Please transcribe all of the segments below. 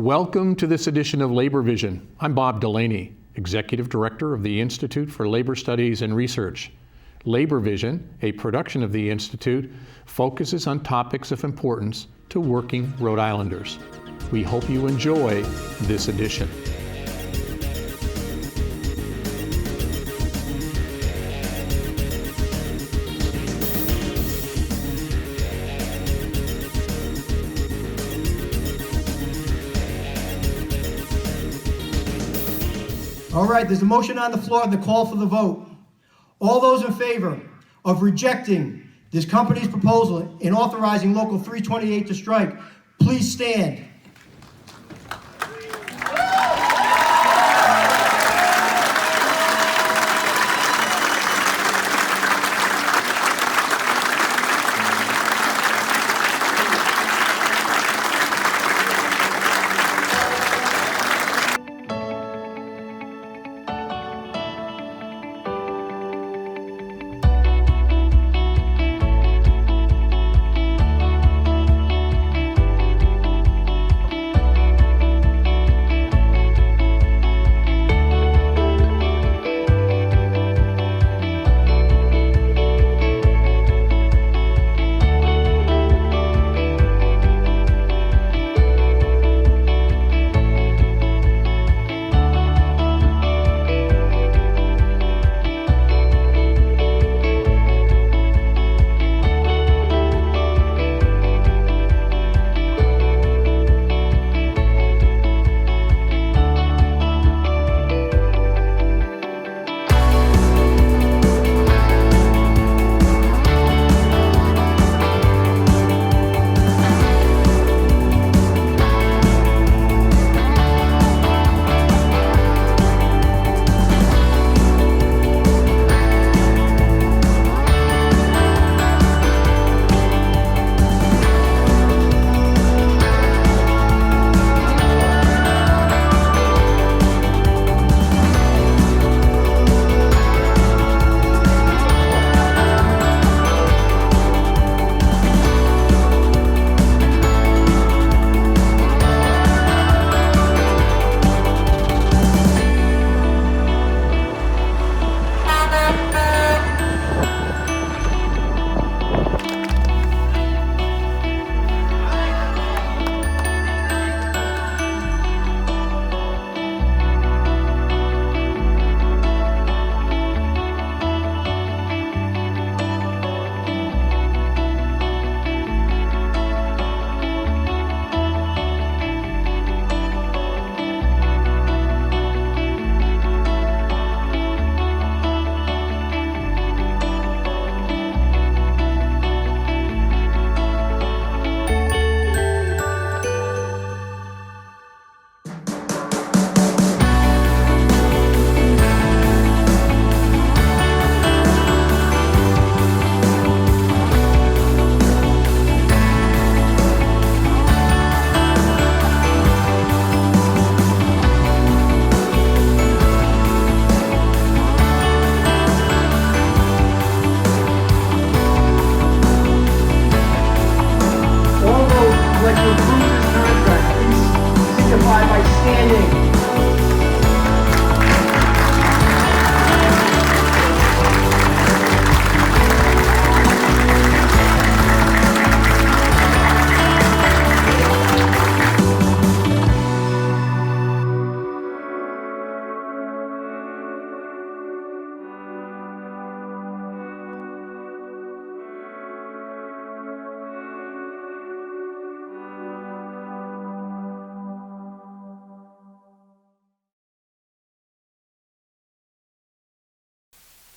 Welcome to this edition of Labor Vision. I'm Bob Delaney, Executive Director of the Institute for Labor Studies and Research. Labor Vision, a production of the Institute, focuses on topics of importance to working Rhode Islanders. We hope you enjoy this edition. All right, there's a motion on the floor and the call for the vote. All those in favor of rejecting this company's proposal in authorizing Local 328 to strike, please stand.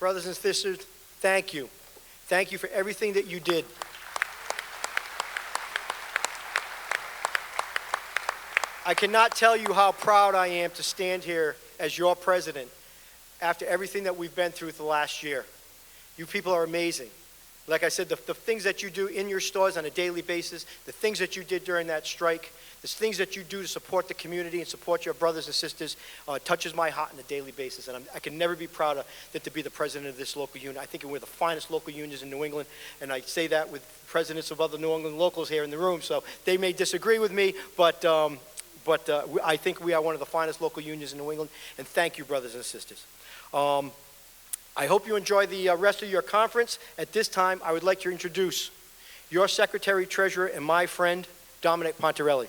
Brothers and sisters, thank you. Thank you for everything that you did. I cannot tell you how proud I am to stand here as your president after everything that we've been through the last year. You people are amazing. Like I said, the things that you do in your stores on a daily basis, the things that you did during that strike, the things that you do to support the community and support your brothers and sisters touches my heart on a daily basis. And I can never be prouder than to be the president of this local union. I think we're the finest local unions in New England, and I say that with presidents of other New England locals here in the room, so they may disagree with me, but but I think we are one of the finest local unions in New England, and thank you, brothers and sisters. I hope you enjoy the rest of your conference. At this time, I would like to introduce your Secretary Treasurer and my friend, Domenic Pontarelli.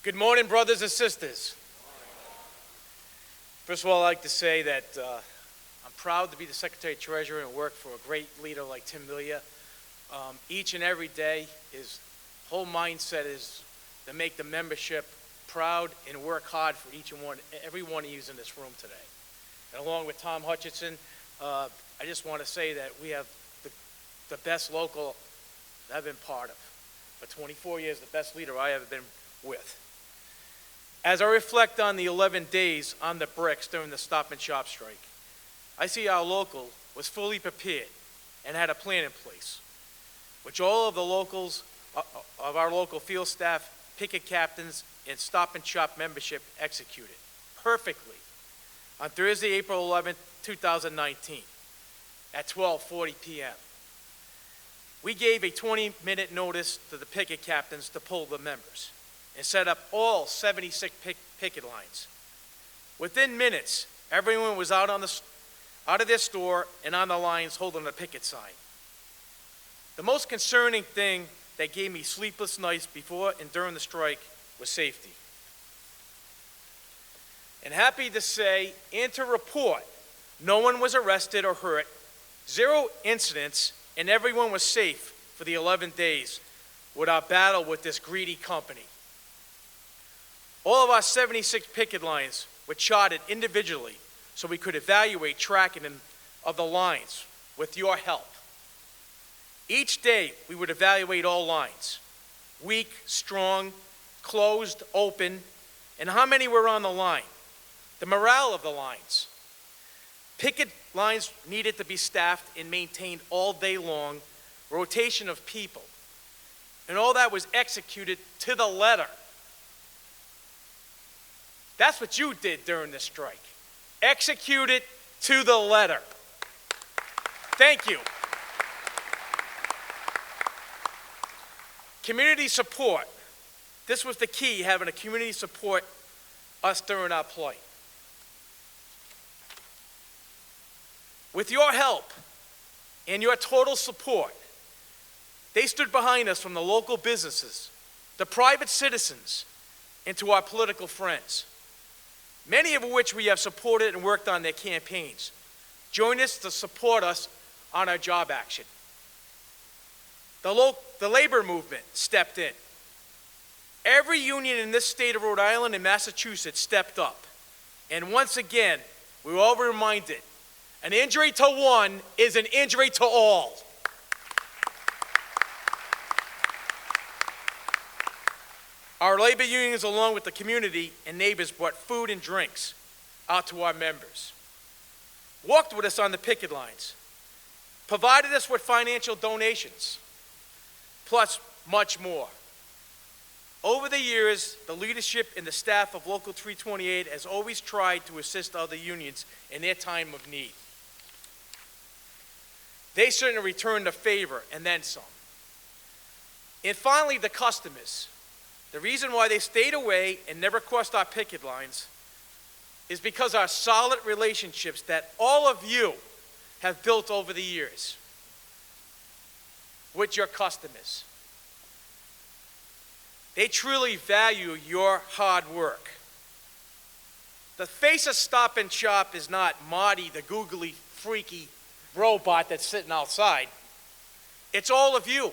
Good morning, brothers and sisters. First of all, I'd like to say that I'm proud to be the Secretary Treasurer and work for a great leader like Tim Melia. Each and every day, his whole mindset is to make the membership proud and work hard for every one of you in this room today. And along with Tom Hutchinson, I just want to say that we have the best local I've been part of. For 24 years, the best leader I ever been with. As I reflect on the 11 days on the bricks during the Stop and Shop strike, I see our local was fully prepared and had a plan in place, which all of the locals of our local field staff, picket captains, and Stop and Shop membership executed perfectly on Thursday, April 11, 2019 at 12:40 p.m. We gave a 20-minute notice to the picket captains to pull the members and set up all 76 picket lines. Within minutes, everyone was out of their store and on the lines holding a picket sign. The most concerning thing that gave me sleepless nights before and during the strike was safety. And happy to say and to report, no one was arrested or hurt, 0 incidents, and everyone was safe for the 11 days with our battle with this greedy company. All of our 76 picket lines were charted individually so we could evaluate tracking of the lines with your help. Each day, we would evaluate all lines, weak, strong, closed, open, and how many were on the line, the morale of the lines. Picket lines needed to be staffed and maintained all day long, rotation of people, and all that was executed to the letter. That's what you did during the strike. Executed to the letter. Thank you. Community support. This was the key, having a community support us during our plight. With your help and your total support, they stood behind us from the local businesses, the private citizens, and to our political friends, many of which we have supported and worked on their campaigns. Join us to support us on our job action. The labor movement stepped in. Every union in this state of Rhode Island and Massachusetts stepped up. And once again, we were all reminded, an injury to one is an injury to all. Our labor unions, along with the community and neighbors, brought food and drinks out to our members, walked with us on the picket lines, provided us with financial donations, plus much more. Over the years, the leadership and the staff of Local 328 has always tried to assist other unions in their time of need. They certainly returned the favor and then some. And finally, the customers. The reason why they stayed away and never crossed our picket lines is because our solid relationships that all of you have built over the years with your customers. They truly value your hard work. The face of Stop and Shop is not Marty, the googly, freaky robot that's sitting outside. It's all of you.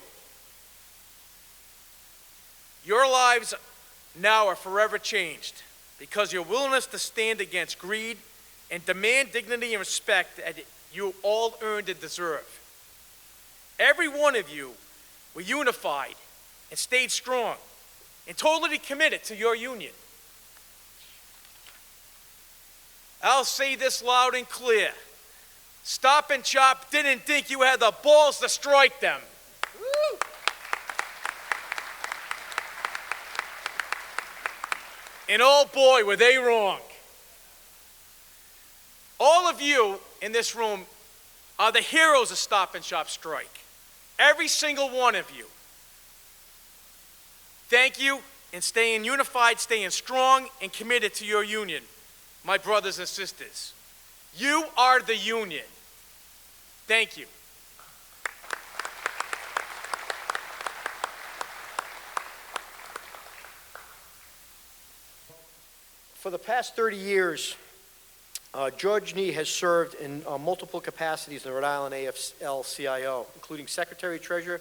Your lives now are forever changed because your willingness to stand against greed and demand dignity and respect that you all earned and deserve. Every one of you were unified and stayed strong and totally committed to your union. I'll say this loud and clear. Stop and Shop didn't think you had the balls to strike them. Woo! And oh boy, were they wrong. All of you in this room are the heroes of Stop and Shop strike. every single one of you, thank you, and staying unified, staying strong, and committed to your union, my brothers and sisters. You are the union. Thank you. For the past 30 years, George Nee has served in multiple capacities in the Rhode Island AFL-CIO, including Secretary Treasurer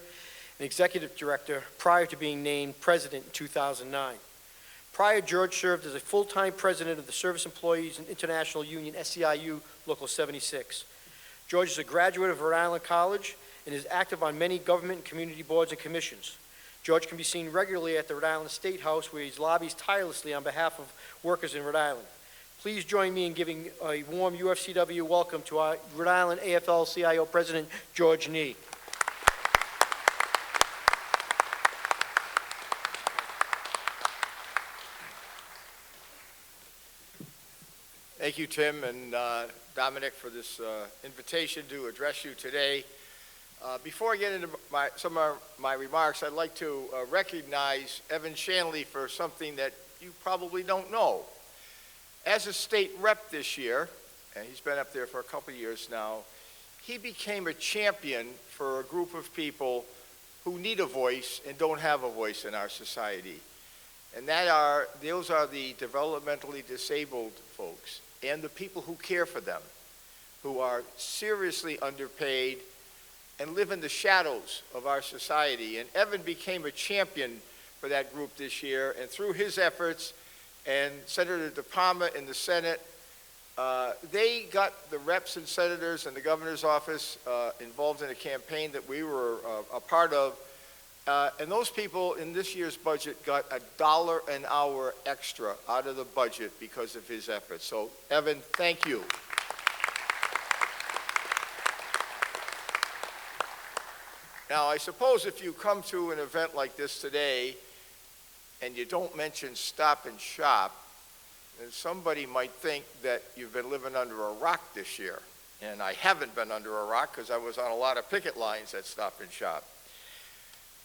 and Executive Director prior to being named President in 2009. Prior, George served as a full-time President of the Service Employees International Union, SEIU, Local 76. George is a graduate of Rhode Island College and is active on many government and community boards and commissions. George can be seen regularly at the Rhode Island State House, where he lobbies tirelessly on behalf of workers in Rhode Island. Please join me in giving a warm UFCW welcome to our Rhode Island AFL-CIO President, George Nee. Thank you, Tim and Domenic, for this invitation to address you today. Before I get into some of my remarks, I'd like to recognize Evan Shanley for something that you probably don't know. As a state rep this year, and he's been up there for a couple of years now, he became a champion for a group of people who need a voice and don't have a voice in our society. And those are the developmentally disabled folks and the people who care for them, who are seriously underpaid and live in the shadows of our society. And Evan became a champion for that group this year, and through his efforts and Senator DePalma in the Senate, they got the reps and senators and the governor's office involved in a campaign that we were a part of. And those people in this year's budget got $1 an hour extra out of the budget because of his efforts. So, Evan, thank you. Now, I suppose if you come to an event like this today and you don't mention Stop and Shop, then somebody might think that you've been living under a rock this year. And I haven't been under a rock because I was on a lot of picket lines at Stop and Shop.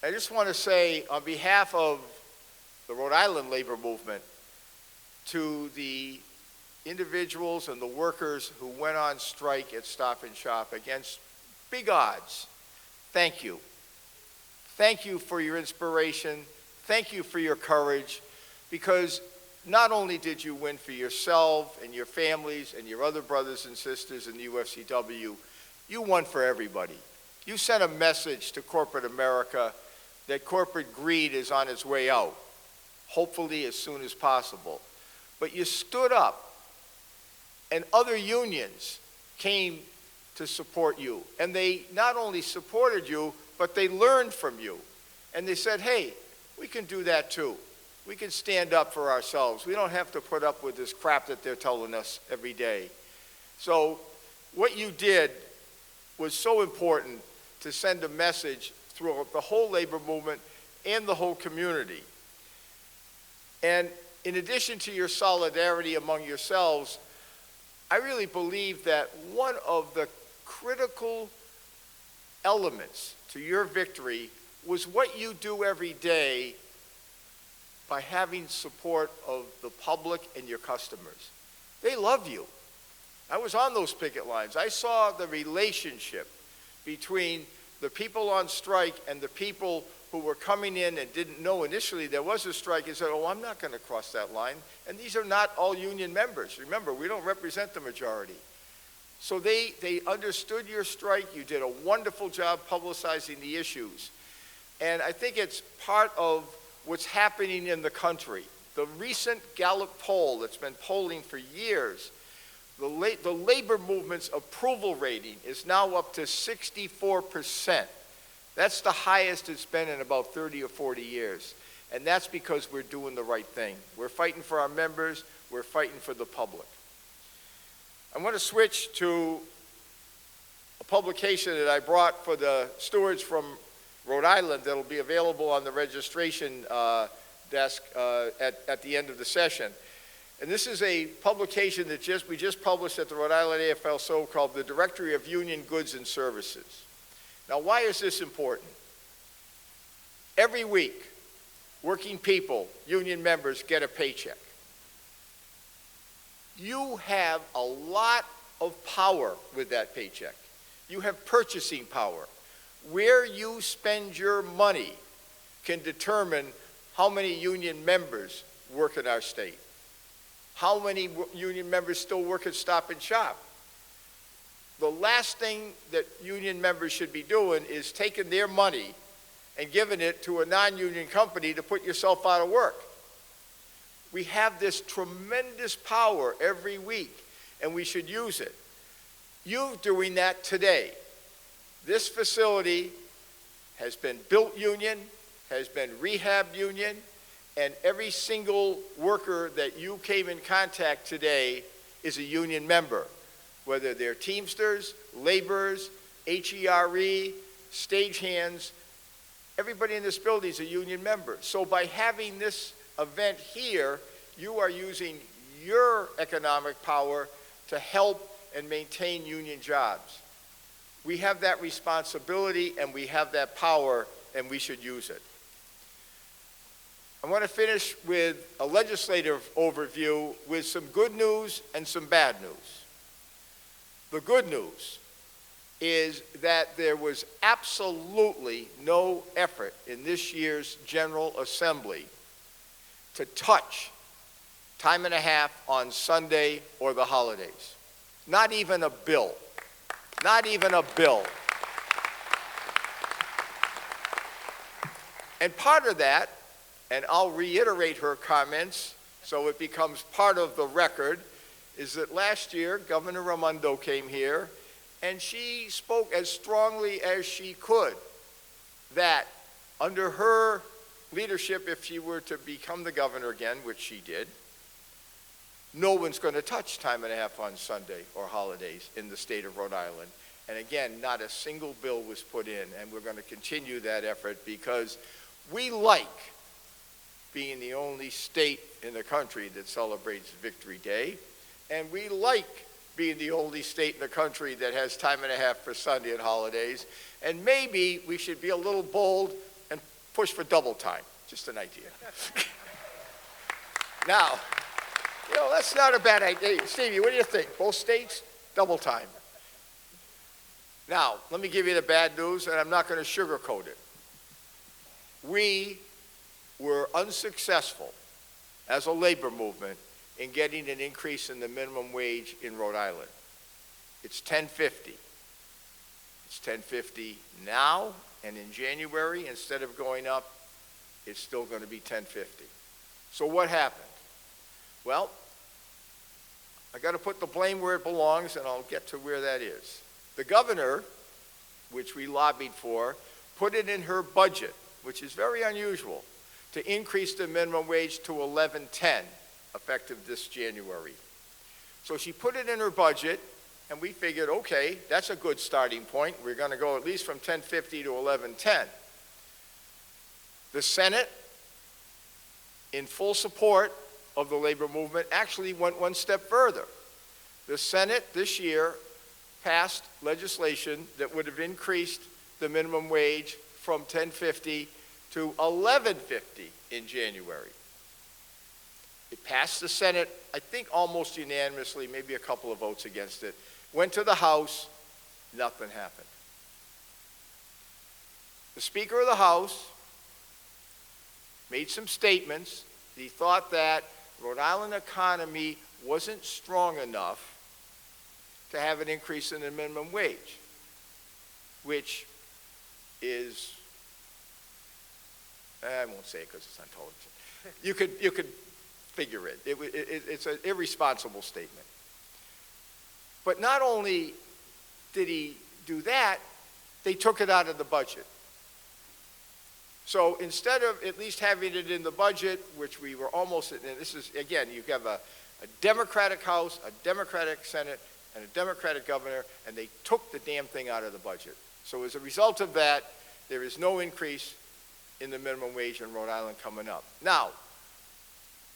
I just want to say, on behalf of the Rhode Island labor movement, to the individuals and the workers who went on strike at Stop and Shop against big odds, thank you. Thank you for your inspiration. Thank you for your courage, because not only did you win for yourself and your families and your other brothers and sisters in the UFCW, you won for everybody. You sent a message to corporate America that corporate greed is on its way out, hopefully as soon as possible. But you stood up, and other unions came to support you. And they not only supported you, but they learned from you. And they said, hey, we can do that too. We can stand up for ourselves. We don't have to put up with this crap that they're telling us every day. So what you did was so important to send a message throughout the whole labor movement and the whole community. And in addition to your solidarity among yourselves, I really believe that one of the critical elements to your victory was what you do every day by having support of the public and your customers. They love you. I was on those picket lines. I saw the relationship between the people on strike and the people who were coming in and didn't know initially there was a strike and said, oh, I'm not going to cross that line. And these are not all union members. Remember, we don't represent the majority. So they understood your strike. You did a wonderful job publicizing the issues. And I think it's part of what's happening in the country. The recent Gallup poll that's been polling for years, the labor movement's approval rating is now up to 64%. That's the highest it's been in about 30 or 40 years. And that's because we're doing the right thing. We're fighting for our members. We're fighting for the public. I want to switch to a publication that I brought for the stewards from Rhode Island that'll be available on the registration desk at the end of the session. And this is a publication that we just published at the Rhode Island AFL-CIO called the Directory of Union Goods and Services. Now, why is this important? Every week, working people, union members, get a paycheck. You have a lot of power with that paycheck. You have purchasing power. Where you spend your money can determine how many union members work in our state, how many union members still work at Stop and Shop. The last thing that union members should be doing is taking their money and giving it to a non-union company to put yourself out of work. We have this tremendous power every week, and we should use it. You're doing that today. This facility has been built union, has been rehabbed union, and every single worker that you came in contact today is a union member, whether they're Teamsters, laborers, HERE, stagehands. Everybody in this building is a union member. So by having this event here, you are using your economic power to help and maintain union jobs. We have that responsibility and we have that power, and we should use it. I want to finish with a legislative overview with some good news and some bad news. The good news is that there was absolutely no effort in this year's General Assembly to touch time and a half on Sunday or the holidays. Not even a bill. Not even a bill. And part of that, and I'll reiterate her comments so it becomes part of the record, is that last year Governor Raimondo came here and she spoke as strongly as she could that under her leadership, if she were to become the governor again, which she did, no one's going to touch time and a half on Sunday or holidays in the state of Rhode Island. And again, not a single bill was put in, and we're going to continue that effort because we like being the only state in the country that celebrates Victory Day, and we like being the only state in the country that has time and a half for Sunday and holidays, and maybe we should be a little bold and push for double time. Just an idea. Now, you know, that's not a bad idea. Stevie, what do you think? Both states, double time. Now, let me give you the bad news, and I'm not going to sugarcoat it. We were unsuccessful as a labor movement in getting an increase in the minimum wage in Rhode Island. It's $10.50. It's $10.50 now, and in January, instead of going up, it's still going to be $10.50. So what happened? Well, I got to put the blame where it belongs, and I'll get to where that is. The governor, which we lobbied for, put it in her budget, which is very unusual, to increase the minimum wage to $11.10, effective this January. So she put it in her budget, and we figured, okay, that's a good starting point. We're going to go at least from $10.50 to $11.10. The Senate, in full support of the labor movement, actually went one step further. The Senate this year passed legislation that would have increased the minimum wage from $10.50 to $11.50 in January. It passed the Senate, I think almost unanimously, maybe a couple of votes against it. Went to the House, nothing happened. The Speaker of the House made some statements. He thought that Rhode Island economy wasn't strong enough to have an increase in the minimum wage, which is, I won't say it because it's on television. You could figure it. It's an irresponsible statement. But not only did he do that, they took it out of the budget. So instead of at least having it in the budget, which we were almost, and this is, again, you have a Democratic House, a Democratic Senate, and a Democratic governor, and they took the damn thing out of the budget. So as a result of that, there is no increase in the minimum wage in Rhode Island coming up. Now,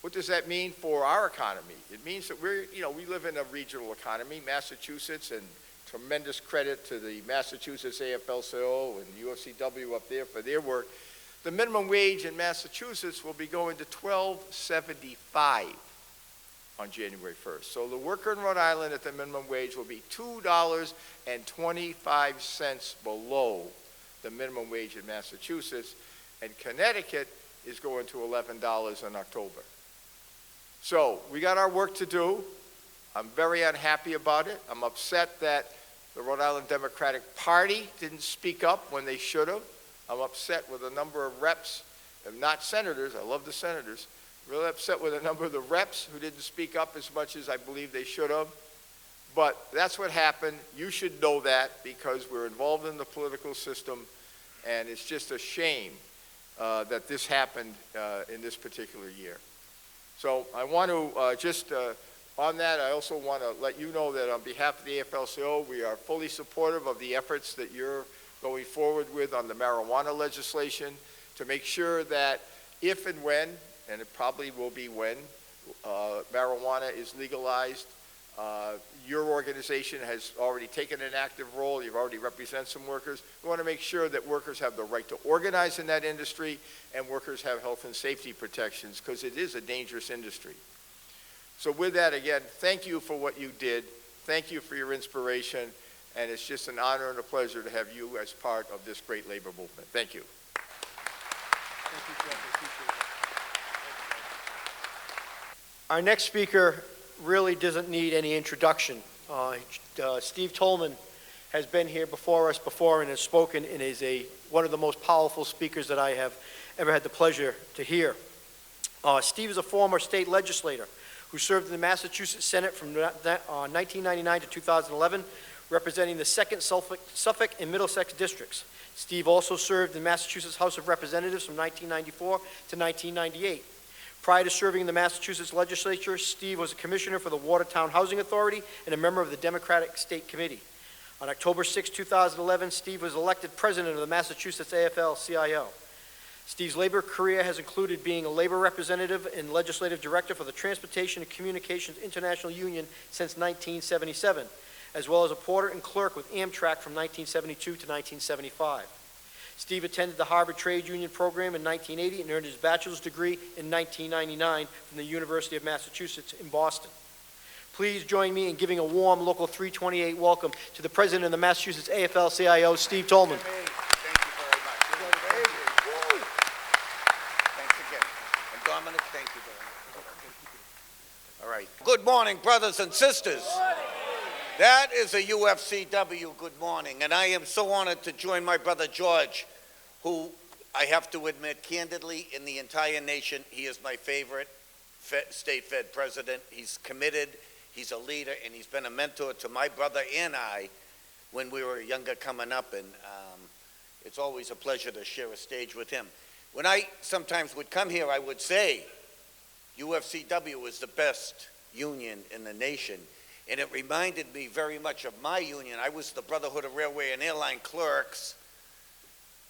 what does that mean for our economy? It means that we live in a regional economy. Massachusetts and tremendous credit to the Massachusetts AFL-CIO and UFCW up there for their work. The minimum wage in Massachusetts will be going to $12.75 on January 1st. So the worker in Rhode Island at the minimum wage will be $2.25 below the minimum wage in Massachusetts, and Connecticut is going to $11 in October. So we got our work to do. I'm very unhappy about it. I'm upset that the Rhode Island Democratic Party didn't speak up when they should have. I'm upset with a number of reps, and not senators, I love the senators, really upset with a number of the reps who didn't speak up as much as I believe they should have. But that's what happened. You should know that because we're involved in the political system, and it's just a shame that this happened in this particular year. So I want to on that, I also want to let you know that on behalf of the AFL-CIO, we are fully supportive of the efforts that you're going forward with on the marijuana legislation to make sure that if and when, and it probably will be when, marijuana is legalized, your organization has already taken an active role. You've already represented some workers. We want to make sure that workers have the right to organize in that industry and workers have health and safety protections because it is a dangerous industry. So with that, again, thank you for what you did. Thank you for your inspiration. And it's just an honor and a pleasure to have you as part of this great labor movement. Thank you. Thank you, Jeff. I appreciate it. Our next speaker really doesn't need any introduction. Steve Tolman has been here before us and has spoken and is one of the most powerful speakers that I have ever had the pleasure to hear. Steve is a former state legislator who served in the Massachusetts Senate from 1999 to 2011, representing the 2nd Suffolk and Middlesex districts. Steve also served in the Massachusetts House of Representatives from 1994 to 1998. Prior to serving in the Massachusetts legislature, Steve was a commissioner for the Watertown Housing Authority and a member of the Democratic State Committee. On October 6, 2011, Steve was elected president of the Massachusetts AFL-CIO. Steve's labor career has included being a labor representative and legislative director for the Transportation and Communications International Union since 1977, as well as a porter and clerk with Amtrak from 1972 to 1975. Steve attended the Harvard Trade Union program in 1980 and earned his bachelor's degree in 1999 from the University of Massachusetts in Boston. Please join me in giving a warm Local 328 welcome to the president of the Massachusetts AFL-CIO, Steve Tolman. Thank you very much. Thanks again. And Domenic, thank you very much. All right. Good morning, brothers and sisters. That is a UFCW good morning, and I am so honored to join my brother George, who I have to admit candidly in the entire nation, he is my favorite state Fed president. He's committed, he's a leader, and he's been a mentor to my brother and I when we were younger coming up, and it's always a pleasure to share a stage with him. When I sometimes would come here, I would say UFCW is the best union in the nation. And it reminded me very much of my union. I was the Brotherhood of Railway and Airline Clerks,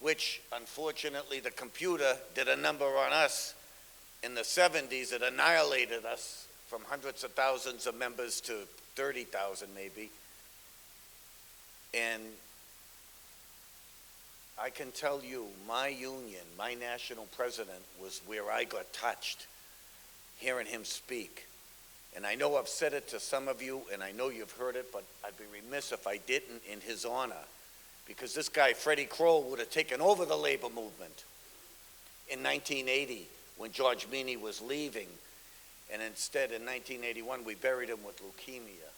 which unfortunately the computer did a number on us in the 70s. It annihilated us from hundreds of thousands of members to 30,000 maybe. And I can tell you, my union, my national president was where I got touched, hearing him speak. And I know I've said it to some of you, and I know you've heard it, but I'd be remiss if I didn't in his honor, because this guy, Freddie Kroll, would have taken over the labor movement in 1980 when George Meany was leaving. And instead, in 1981, we buried him with leukemia.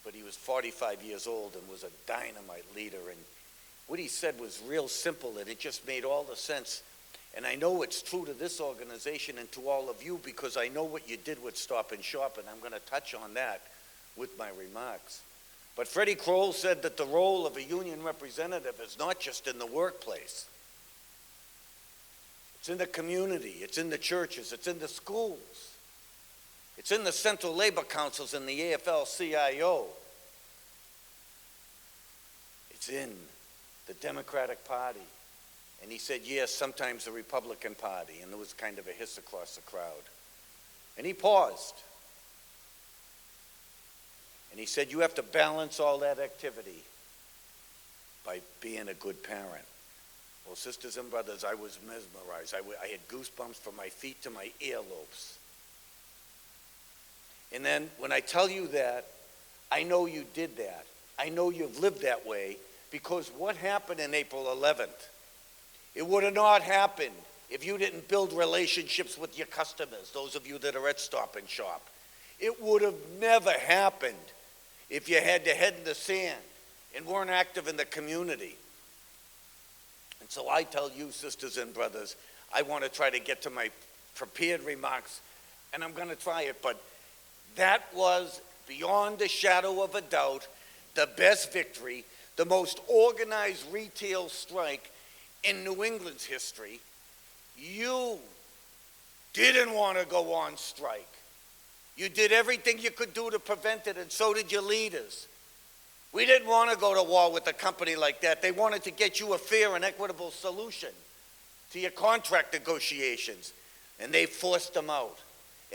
But he was 45 years old and was a dynamite leader. And what he said was real simple, and it just made all the sense. And I know it's true to this organization and to all of you because I know what you did with Stop and Shop, and I'm going to touch on that with my remarks. But Freddie Kroll said that the role of a union representative is not just in the workplace. It's in the community, it's in the churches, it's in the schools. It's in the Central Labor Councils and the AFL-CIO. It's in the Democratic Party. And he said, yes, sometimes the Republican Party, and there was kind of a hiss across the crowd. And he paused. And he said, you have to balance all that activity by being a good parent. Well, sisters and brothers, I was mesmerized. I had goosebumps from my feet to my earlobes. And then when I tell you that, I know you did that. I know you've lived that way, because what happened in April 11th, it would have not happened if you didn't build relationships with your customers, those of you that are at Stop and Shop. It would have never happened if you had your head in the sand and weren't active in the community. And so I tell you, sisters and brothers, I want to try to get to my prepared remarks, and I'm going to try it, but that was, beyond a shadow of a doubt, the best victory, the most organized retail strike in New England's history. You didn't want to go on strike. You did everything you could do to prevent it, and so did your leaders. We didn't want to go to war with a company like that. They wanted to get you a fair and equitable solution to your contract negotiations, and they forced them out.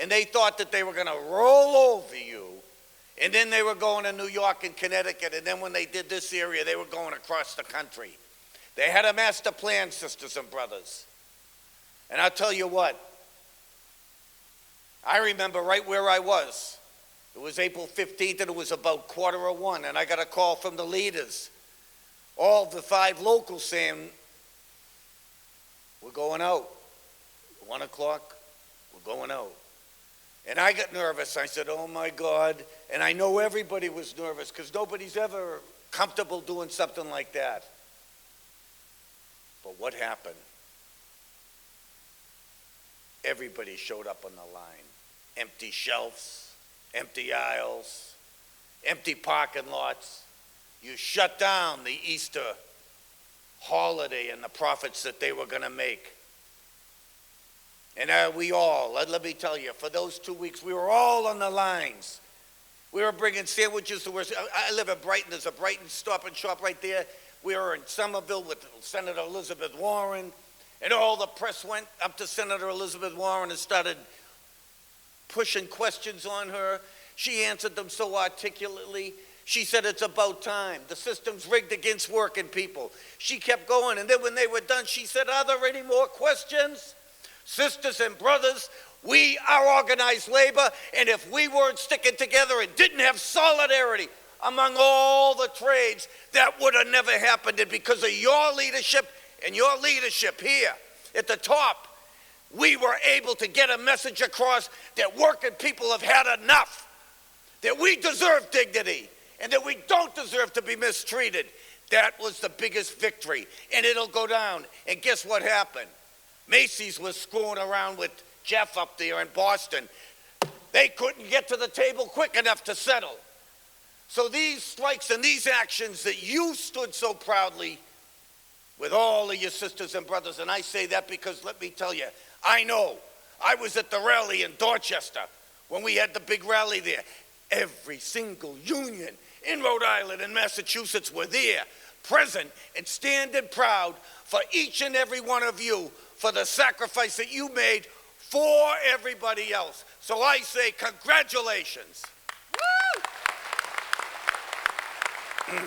And they thought that they were going to roll over you, and then they were going to New York and Connecticut, and then when they did this area, they were going across the country. They had a master plan, sisters and brothers. And I'll tell you what, I remember right where I was. It was April 15th, and it was about 1:15, and I got a call from the leaders, all the 5 locals, saying, we're going out. 1 o'clock, we're going out. And I got nervous. I said, oh my God. And I know everybody was nervous, because nobody's ever comfortable doing something like that. But what happened? Everybody showed up on the line. Empty shelves, empty aisles, empty parking lots. You shut down the Easter holiday and the profits that they were going to make. And we all, let me tell you, for those 2 weeks, we were all on the lines. We were bringing sandwiches to I live in Brighton. There's a Brighton Stop and Shop right there. We were in Somerville with Senator Elizabeth Warren, and all the press went up to Senator Elizabeth Warren and started pushing questions on her. She answered them so articulately. She said, it's about time. The system's rigged against working people. She kept going, and then when they were done, she said, are there any more questions? Sisters and brothers, we are organized labor, and if we weren't sticking together and didn't have solidarity among all the trades, that would have never happened. And because of your leadership and your leadership here at the top, we were able to get a message across that working people have had enough, that we deserve dignity, and that we don't deserve to be mistreated. That was the biggest victory, and it'll go down. And guess what happened? Macy's was screwing around with Jeff up there in Boston. They couldn't get to the table quick enough to settle. So these strikes and these actions that you stood so proudly with all of your sisters and brothers, and I say that because let me tell you, I know, I was at the rally in Dorchester when we had the big rally there. Every single union in Rhode Island and Massachusetts were there, present and standing proud for each and every one of you for the sacrifice that you made for everybody else. So I say congratulations. Woo!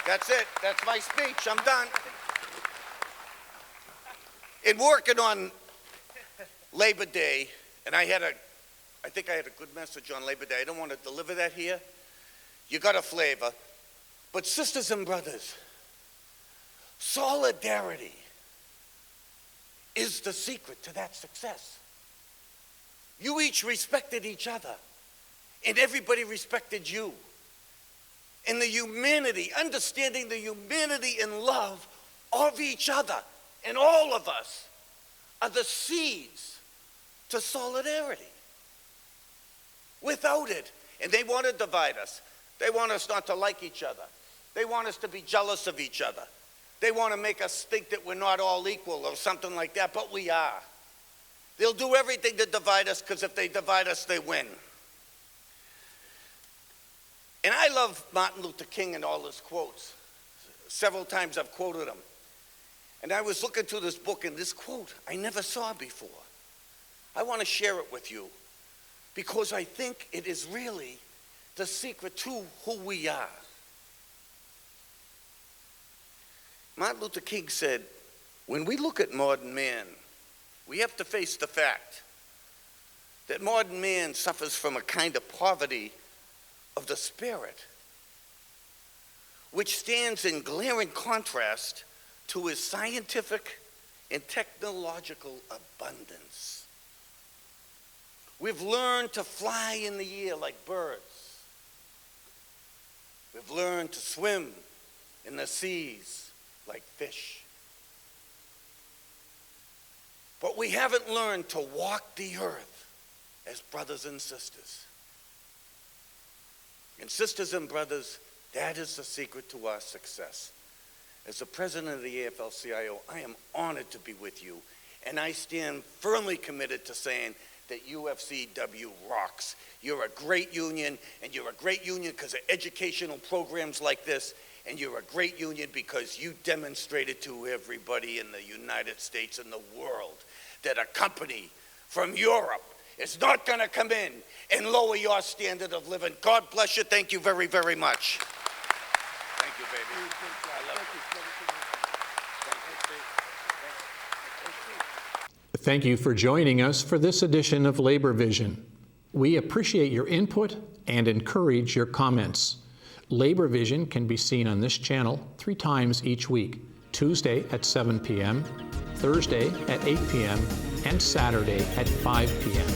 That's it. That's my speech. I'm done. In working on Labor Day, and I think I had a good message on Labor Day. I don't want to deliver that here. You got a flavor. But sisters and brothers, solidarity is the secret to that success. You each respected each other, and everybody respected you. And the humanity, understanding the humanity and love of each other and all of us are the seeds to solidarity. Without it, and they want to divide us. They want us not to like each other. They want us to be jealous of each other. They want to make us think that we're not all equal or something like that, but we are. They'll do everything to divide us, because if they divide us, they win. And I love Martin Luther King and all his quotes. Several times I've quoted him. And I was looking through this book, and this quote I never saw before. I want to share it with you because I think it is really the secret to who we are. Martin Luther King said, when we look at modern man, we have to face the fact that modern man suffers from a kind of poverty of the spirit, which stands in glaring contrast to his scientific and technological abundance. We've learned to fly in the air like birds. We've learned to swim in the seas like fish. But we haven't learned to walk the earth as brothers and sisters. And sisters and brothers, that is the secret to our success. As the president of the AFL-CIO, I am honored to be with you, and I stand firmly committed to saying that UFCW rocks. You're a great union, and you're a great union because of educational programs like this, and you're a great union because you demonstrated to everybody in the United States and the world that a company from Europe is not going to come in and lower your standard of living. God bless you. Thank you very, very much. Thank you, baby. I love you. Thank you for joining us for this edition of Labor Vision. We appreciate your input and encourage your comments. Labor Vision can be seen on this channel 3 times each week, Tuesday at 7 p.m., Thursday at 8 p.m., and Saturday at 5 p.m.